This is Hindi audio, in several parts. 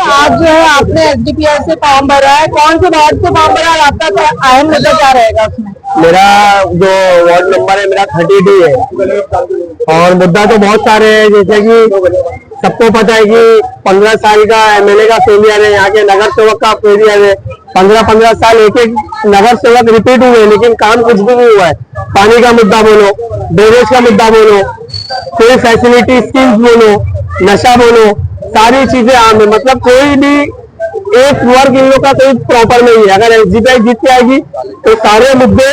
आज जो है आपने एसडीपीआई से फॉर्म भरा है, कौन से वार्ड से फॉर्म भरा है, आपका क्या अहम मुद्दा क्या रहेगा उसमें? मेरा जो वार्ड नंबर है मेरा 32 है और मुद्दा तो बहुत सारे हैं। जैसे कि सबको पता है कि 15 साल का एमएलए का फेलियर है, यहाँ के नगर सेवक का फेलियर है। 15-15 साल एक नगर सेवक रिपीट हुए लेकिन काम कुछ भी नहीं हुआ है। पानी का मुद्दा बोलो, ड्रेनेज का मुद्दा बोलो, कोई फैसिलिटी स्कीम्स बोलो, नशा बोलो, सारी चीजें आम है। मतलब कोई भी एक वर्ग इन लोग का कोई प्रॉपर नहीं है। अगर एसडीपीआई जीत के आएगी तो सारे मुद्दे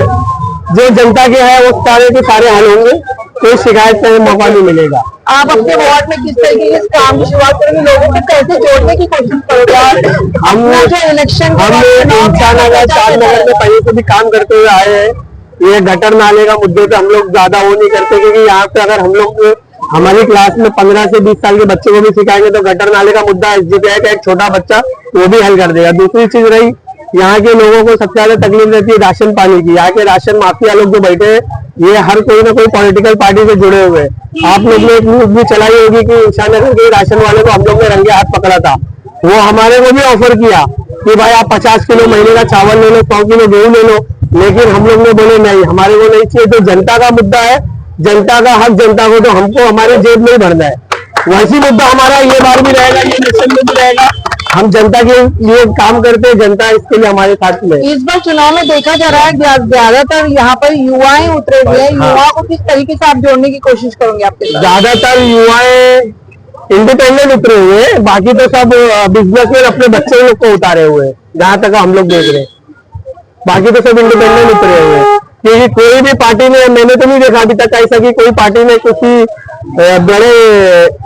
जो जनता के हैं वो सारे के सारे हल होंगे, कोई शिकायत का मौका नहीं मिलेगा। आप अपने वार्ड में किस तरीके के काम की शुरुआत करेंगे, लोगों को कैसे जोड़ने की कोशिश करोगे? हमने जो इलेक्शन इंसानगर चारनगर में पहले से भी काम करते हुए आए हैं। ये गटर नाले का मुद्दे पे हम लोग ज्यादा वो नहीं करते, क्योंकि यहाँ पे अगर हम लोग हमारी क्लास में 15 से 20 साल के बच्चे को भी सिखाएंगे तो गटर नाले का मुद्दा एसडीपीआई का एक छोटा बच्चा वो भी हल कर देगा। दूसरी चीज रही, यहाँ के लोगों को सबसे ज्यादा तकलीफ रहती है राशन पानी की। यहाँ के राशन माफिया लोग जो बैठे हैं ये हर कोई ना कोई पॉलिटिकल पार्टी से जुड़े हुए हैं। आप लोग ने एक न्यूज भी चलाई होगी कि ईशानगर के राशन वाले को हम लोग ने रंगे हाथ पकड़ा था। वो हमारे को भी ऑफर किया कि भाई आप 50 किलो महीने का चावल ले लो, 100 किलो गेहूं ले लो, लेकिन हम लोग ने बोले नहीं, हमारे को नहीं चाहिए। तो जनता का मुद्दा है, जनता का हक, जनता को तो हमको हमारे जेब में ही भरना है। वैसी मुद्दा हमारा ये बार भी रहेगा, ये इलेक्शन में भी रहेगा। हम जनता के लिए काम करते हैं, जनता इसके लिए हमारे साथ में। इस बार चुनाव में देखा जा रहा है ज्यादातर यहाँ पर युवाएं उतरे हुए हैं। युवाओं को किस तरीके से आप जोड़ने की कोशिश करोगे आपके साथ? ज्यादातर युवाएं इंडिपेंडेंट उतरे हुए हैं, बाकी तो सब बिजनेसमैन अपने बच्चे लोग को उतारे हुए हैं। जहाँ तक हम लोग देख रहे हैं बाकी तो सब इंडिपेंडेंट उतरे हुए हैं, क्योंकि कोई भी पार्टी ने, मैंने तो नहीं देखा अभी तक ऐसा कि कोई पार्टी ने किसी बड़े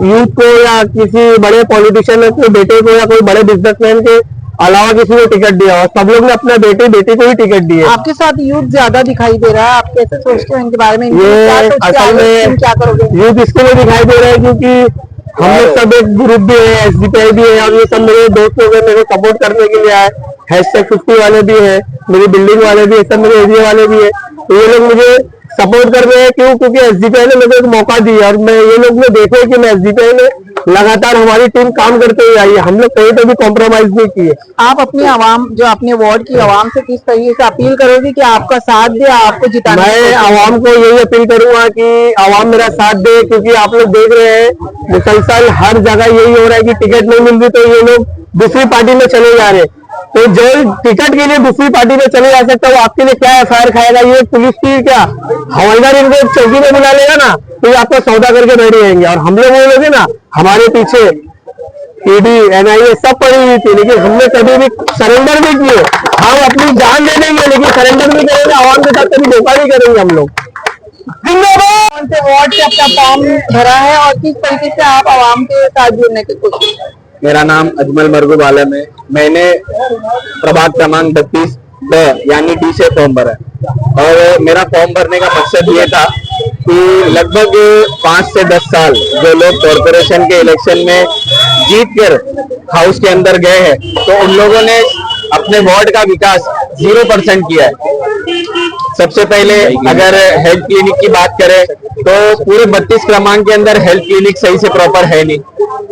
यूथ को या किसी बड़े पॉलिटिशियन के बेटे को या कोई बड़े बिजनेसमैन के अलावा किसी को टिकट दिया। और सब लोग ने अपने बेटी को ही टिकट दिए। आपके साथ यूथ ज्यादा दिखाई दे रहा है, आप कैसे सोचते हैं इनके बारे में? ये असल में क्या करोगे? यूथ इसके लिए दिखाई दे रहा है क्योंकि हम लोग सब एक ग्रुप भी है, एसडीपीआई भी है, और ये सब मेरे दोस्त लोग हैं, मेरे को सपोर्ट करने के लिए आए। #50 वाले भी है, मेरी बिल्डिंग वाले भी है, सब मेरे एरिया वाले भी है। तो ये लोग मुझे सपोर्ट कर रहे हैं। क्यों? क्योंकि एसडीपीआई ने मुझे एक मौका दिया और मैं ये लोग ने देखे कि मैं एसडीपीआई में लगातार हमारी टीम काम करते हुए आई है। हम लोग कहीं तो भी कॉम्प्रोमाइज नहीं किए। आप अपनी आवाम, जो अपने वार्ड की आवाम से किस तरीके से अपील करोगे कि आपका साथ दे, आपको जिताने? मैं आवाम को यही अपील करूंगा कि आवाम मेरा साथ दे, क्योंकि आप लोग देख रहे हैं मुसलसल हर जगह यही हो रहा है कि टिकट नहीं मिल रही तो ये लोग दूसरी पार्टी में चले जा रहे। तो जो टिकट के लिए दूसरी पार्टी में चले जा सकता है वो आपके लिए क्या एफआईआर खाएगा? ये पुलिस की क्या हवलदार इनको चौकी में बुला लेगा ना, तो ये आपका सौदा करके बैठ जाएंगे। और हम लोग बोलोगे ना, हमारे पीछे ईडी एनआईए सब पड़ी हुई थी, लेकिन हमने कभी भी सरेंडर नहीं किए। हम अपनी जान दे देंगे लेकिन सरेंडर नहीं करेंगे, आवाम के साथ कभी धोखा नहीं करेंगे हम लोग। कौन से वार्ड से अपना फॉर्म भरा है और किस तरीके से आप आवाम के साथ जुड़ने की कोशिश? मेरा नाम अजमल मरगूब आलम है। मैंने प्रभाग क्रमांक 32 यानी डी से फॉर्म भरा है और मेरा फॉर्म भरने का मकसद ये था कि लगभग 5 से 10 साल जो लोग कॉरपोरेशन के इलेक्शन में जीत कर हाउस के अंदर गए हैं तो उन लोगों ने अपने वार्ड का विकास 0% किया है। सबसे पहले अगर हेल्थ क्लिनिक की बात करें तो पूरे 32 क्रमांक के अंदर हेल्थ क्लिनिक सही से प्रॉपर है नहीं।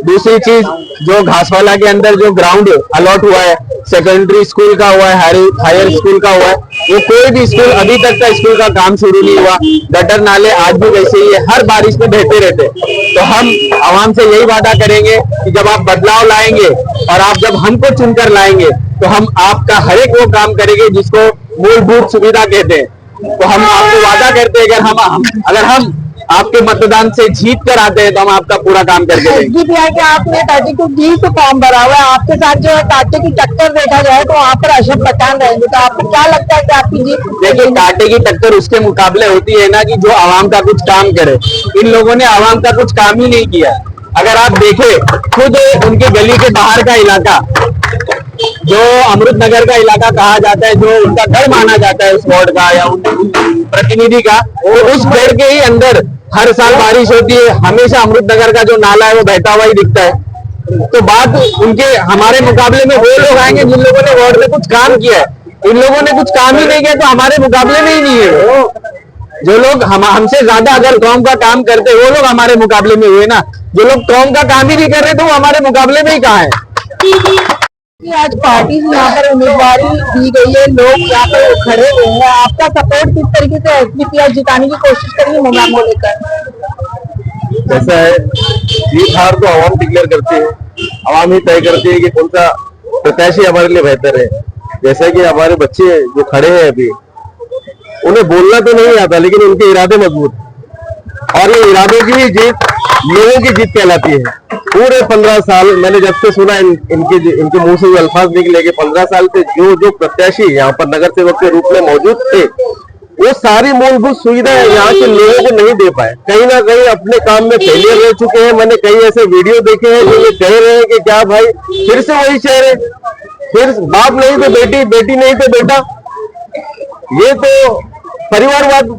दूसरी चीज, जो घासवाला के अंदर जो ग्राउंड अलॉट हुआ है, सेकेंडरी स्कूल का हुआ है, हायर स्कूल का हुआ है, वो कोई भी स्कूल अभी तक का स्कूल का काम शुरू नहीं हुआ। गटर नाले आज भी वैसे ही है, हर बारिश में बहते रहते। तो हम आवाम से यही वादा करेंगे कि जब आप बदलाव लाएंगे और आप जब हमको चुनकर लाएंगे तो हम आपका हर एक वो काम करेंगे जिसको मूलभूत सुविधा कहते हैं। तो हम आपको वादा करते हैं अगर हम आपके मतदान से जीत कर आते हैं तो हम आपका पूरा काम करके देंगे। एसडीपीआई के आपने 32D से फॉर्म भरा हुआ है, आपके साथ जो है कांटे की टक्कर देखा जाए तो वहाँ पर अशोक पठान रहेंगे, तो आपको क्या लगता है कि आपकी जीत? देखिए, कांटे की टक्कर उसके मुकाबले होती है ना कि जो आवाम का कुछ काम करे। इन लोगों ने आवाम का कुछ काम ही नहीं किया। अगर आप देखें, खुद उनके गली के बाहर का इलाका जो अमृत नगर का इलाका कहा जाता है, जो उनका घर माना जाता है उस वार्ड का या प्रतिनिधि का, वो उस घर के ही अंदर हर साल बारिश होती है, हमेशा अमृत नगर का जो नाला है वो बहता हुआ ही दिखता है। तो बात उनके हमारे मुकाबले में वो लोग आएंगे जिन लोगों ने वार्ड में कुछ काम किया है। इन लोगों ने कुछ काम ही नहीं किया तो हमारे मुकाबले में ही नहीं है। जो लोग हमसे ज्यादा अगर कौम का काम करते वो लोग हमारे मुकाबले में हुए ना। जो लोग कौम का काम ही नहीं कर रहे तो वो हमारे मुकाबले में ही कहाँ है। कि आज पार्टी से यहाँ पर उम्मीदवारी दी गई है, लोग यहाँ पर खड़े हुए हैं, आपका सपोर्ट किस तरीके से एसडीपीआई जिताने की कोशिश करेंगे मुमरा को लेकर? ऐसा है, जीत हार तो आवाम डिक्लेयर करती है, आवाम ही तय करती है कि कौन सा प्रत्याशी हमारे लिए बेहतर है। जैसा कि हमारे बच्चे जो खड़े हैं अभी, उन्हें बोलना तो नहीं आता, लेकिन उनके इरादे मजबूत, और ये इरादों की जीत लोगों की जीत कहलाती है। पूरे 15 साल मैंने जब से सुना इनके मुंह से अल्फाज निकले कि 15 साल से जो प्रत्याशी यहाँ पर नगर सेवक के रूप में मौजूद थे, वो सारी मूलभूत सुविधाएं यहाँ के लोगों को नहीं दे पाए। कहीं ना कहीं अपने काम में फेलियर रह चुके हैं। मैंने कई ऐसे वीडियो देखे हैं जो ये कह रहे हैं कि क्या भाई फिर से वही चेहरे, फिर बाप नहीं तो बेटी, बेटी नहीं तो बेटा। ये तो परिवारवाद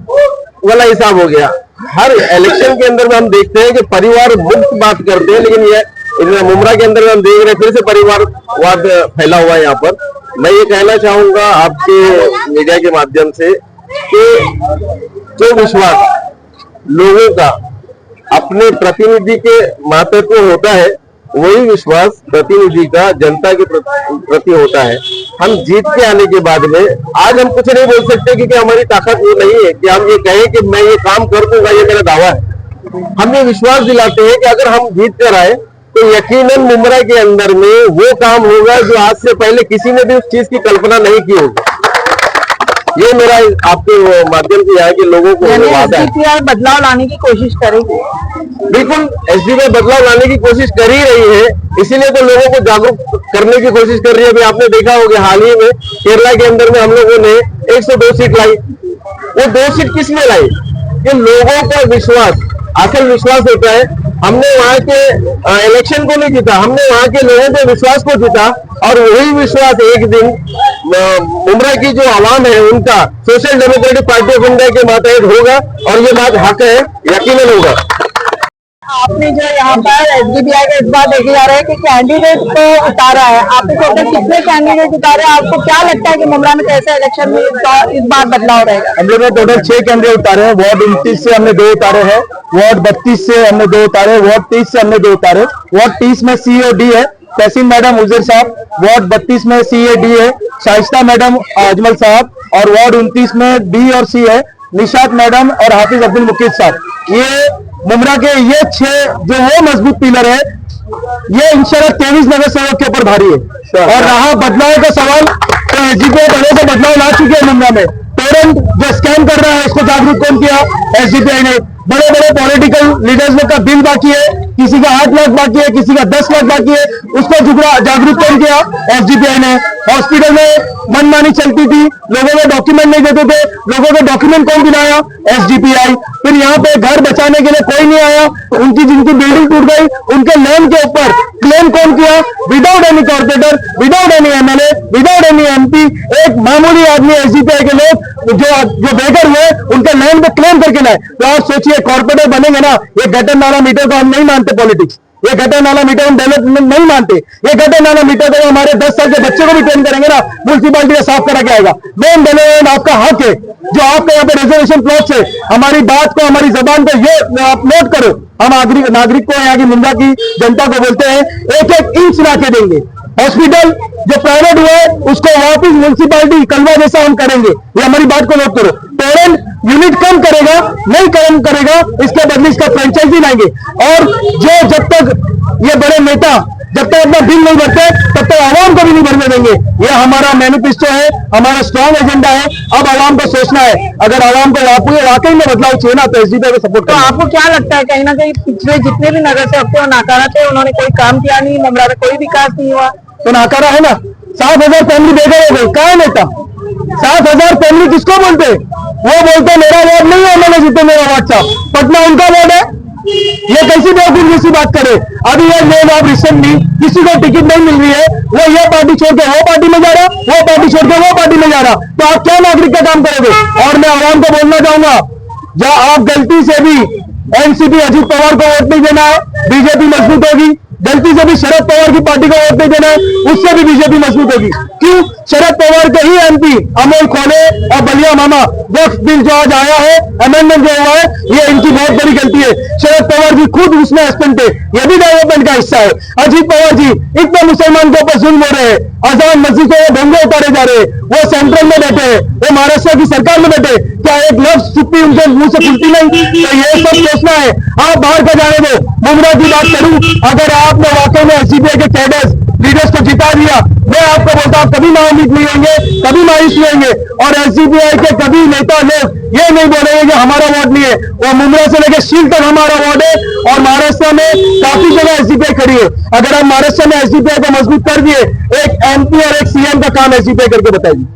वाला हिसाब हो गया। हर इलेक्शन के अंदर में हम देखते हैं कि परिवार मुक्त बात करते हैं, लेकिन ये मुमरा के अंदर में हम देख रहे हैं फिर से परिवारवाद फैला हुआ है यहाँ पर। मैं ये कहना चाहूंगा आपके मीडिया के माध्यम से कि जो विश्वास लोगों का अपने प्रतिनिधि के माथे को होता है, वही विश्वास प्रतिनिधि का जनता के प्रति होता है। हम जीत के आने के बाद में आज हम कुछ नहीं बोल सकते क्योंकि हमारी ताकत वो नहीं है कि हम ये कहें कि मैं ये काम कर दूंगा, ये मेरा दावा है। हम ये विश्वास दिलाते हैं कि अगर हम जीत कर आए तो यकीनन मुमरा के अंदर में वो काम होगा जो आज से पहले किसी ने भी उस चीज की कल्पना नहीं की होगी। ये मेरा आपके माध्यम से यहाँ के लोगों को वादा है। बदलाव लाने की कोशिश करेगी। बिल्कुल, एसडीपीआई बदलाव लाने की कोशिश कर ही रही है, इसीलिए तो लोगों को जागरूक करने की कोशिश कर रही है। अभी आपने देखा होगा हाल ही में केरला के अंदर में हम लोगों ने 102 सीट लाई। वो 2 सीट किसने लाई? कि लोगों का विश्वास, असल विश्वास होता है। हमने वहां के इलेक्शन को नहीं जीता, हमने वहां के लोगों के विश्वास को जीता, और वही विश्वास एक दिन मुमरा की जो आवाम है उनका social democratic party of India के मातहत होगा, और ये बात हक है, यकीनन होगा। आपने जो यहाँ पर एसडीपीआई का इस बार देखे जा रहा है कि कैंडिडेट को उतारा है, आपने टोटल कितने कैंडिडेट उतारे? आपको क्या लगता है कि मुमरा में कैसे इलेक्शन में इस बार बदलाव रहेगा? हम लोग ने टोटल 6 कैंडिडेट उतारे हैं। वार्ड 29 से हमने 2 उतारे हैं, वार्ड 32 से हमने 2 उतारे, वार्ड 30 से हमने 2 उतारे। वार्ड 30 में सी और डी है, तहसीन मैडम उजर साहब। वार्ड 32 में सी ए डी है, शाइस्ता मैडम अजमल साहब। और वार्ड 29 में डी और सी है, निशात मैडम और हाफिज अब्दुल मुकीद साहब। ये मुमरा के ये 6 जो है मजबूत पिलर है, ये इंशाल्लाह 23 नगर सेवक के ऊपर भारी है। और रहा बदलाव का सवाल, तो एसडीपीआई बड़े से बदलाव ला चुके हैं मुमरा में। पेरेंट जो स्कैम कर रहा है, इसको जागरूक कौन किया? एसडीपीआई ने। बड़े बड़े पॉलिटिकल लीडर्स का बिल बाकी है, किसी का 8 लाख बाकी है, किसी का 10 लाख बाकी है, उसको जागरूक कौन किया? एसडीपीआई ने। हॉस्पिटल में मनमानी चलती थी, लोगों को डॉक्यूमेंट नहीं देते थे, लोगों को डॉक्यूमेंट कौन दिलाया? एसडीपीआई। फिर यहाँ पे घर बचाने के लिए कोई नहीं आया, उनकी जिनकी बिल्डिंग टूट गई, उनके लैंड के ऊपर क्लेम कौन किया? Without any corporator, without any MLA, without any MP, एक मामूली आदमी एसडीपीआई के लोग जो बेघर हुए उनके लैंड पे क्लेम करके लाए। तो आप सोचिए, कॉर्पोरेटर बनेंगे ना, ये गटर नाला मीटर को हम नहीं मानते पॉलिटिक्स, ये गटर नाला मीटर हम डेवलपमेंट नहीं मानते। ये गटर नाला मीटर को हमारे 10 साल के बच्चे को भी ट्रेन करेंगे ना, म्युनिसिपालिटी का साफ करा के आएगा। मेन डेवलपमेंट आपका हक है, जो आपके यहाँ पे रिजर्वेशन प्लॉट है। हमारी बात को, हमारी जबान को ये आप नोट करो, हम नागरिक को, यहाँ की मुंडा की जनता को बोलते हैं, 1-1 इंच ला के देंगे। हॉस्पिटल जो प्राइवेट हुआ है उसको वापिस म्युनिसिपालिटी कलवा जैसा हम करेंगे, ये हमारी बात को नोट करो। पेरेंट यूनिट कम करेगा, नहीं कम करेगा, इसके बदले इसका फ्रेंचाइजी लाएंगे। और जब तक ये बड़े नेता जब तक अपना बिल नहीं भरते, तब तक आवाम को भी नहीं भरने देंगे। ये हमारा मैनिफेस्टो है, हमारा स्ट्रॉन्ग एजेंडा है। अब आवाम को सोचना है, अगर आवाम को वाकई में बदलाव चाहिए ना, तो एसडीपीआई को सपोर्ट। तो आपको क्या लगता है, कहीं ना कहीं पिछले जितने भी नगर सेवक थे वो नाकारा थे, उन्होंने कोई काम किया नहीं, मुमरा में कोई विकास नहीं हुआ? तो नाकारा है ना। 7,000 फैमिली बेघर हो गई, कहाँ है नेता? 7,000 फैमिली किसको बोलते? वो बोलते मेरा वार्ड नहीं है, मैंने जीते मेरा वार्ड साहब, पटना उनका वार्ड है। ये कैसी बेवकूफ जैसी बात करे? अभी ये लोग आप रिसेंटली किसी को टिकट नहीं मिल रही है, वो ये पार्टी छोड़ के वो पार्टी में जा रहा, वो पार्टी छोड़ के वो पार्टी में जा रहा, तो आप क्या नागरिक का काम करोगे? और मैं आवाम को बोलना चाहूंगा, जब आप गलती से भी एनसीपी अजीत पवार को वोट नहीं देना है, बीजेपी मजबूत होगी। गलती से भी शरद पवार की पार्टी को वोट नहीं देना है, उससे भी बीजेपी मजबूत होगी। क्यों? शरद पवार के ही एमपी अमोल खोले और बलिया मामा वक्फ बिल जो आज आया है, अमेंडमेंट जो हुआ है, ये इनकी बहुत बड़ी गलती है। शरद पवार जी खुद उसमें हस्बैंड थे, ये भी डेवलपमेंट का हिस्सा है। अजीत पवार जी इतने मुसलमान के ऊपर जुल्म हो रहे हैं, आजाद मस्जिदों में दंगे उतारे जा रहे हैं, वो सेंट्रल में बैठे हैं, वो महाराष्ट्र की सरकार में बैठे, क्या एक लफ्ज छुट्टी उनके मुंह से खुलती नहीं? तो ये सब सोचना है। आप बाहर का जाने दो, मुमरा की बात करूं, अगर आपने वाकई में एसडीपीआई के कैडर्स लीडर्स को जिता दिया, मैं आपको बोलता हूं कभी नाउम्मीद नहीं होंगे, कभी मायूस नहीं होंगे। और एसडीपीआई के कभी नेता लोग ये नहीं बोलेंगे कि हमारा वार्ड नहीं है, वो मुमरा से लेकर शील तक हमारा वार्ड है। और महाराष्ट्र में काफी जगह एसडीपीआई खड़ी है। अगर हम महाराष्ट्र में एसडीपीआई को मजबूत कर दिए, एक एमपी और एक सीएम का काम एसडीपीआई करके बताइए।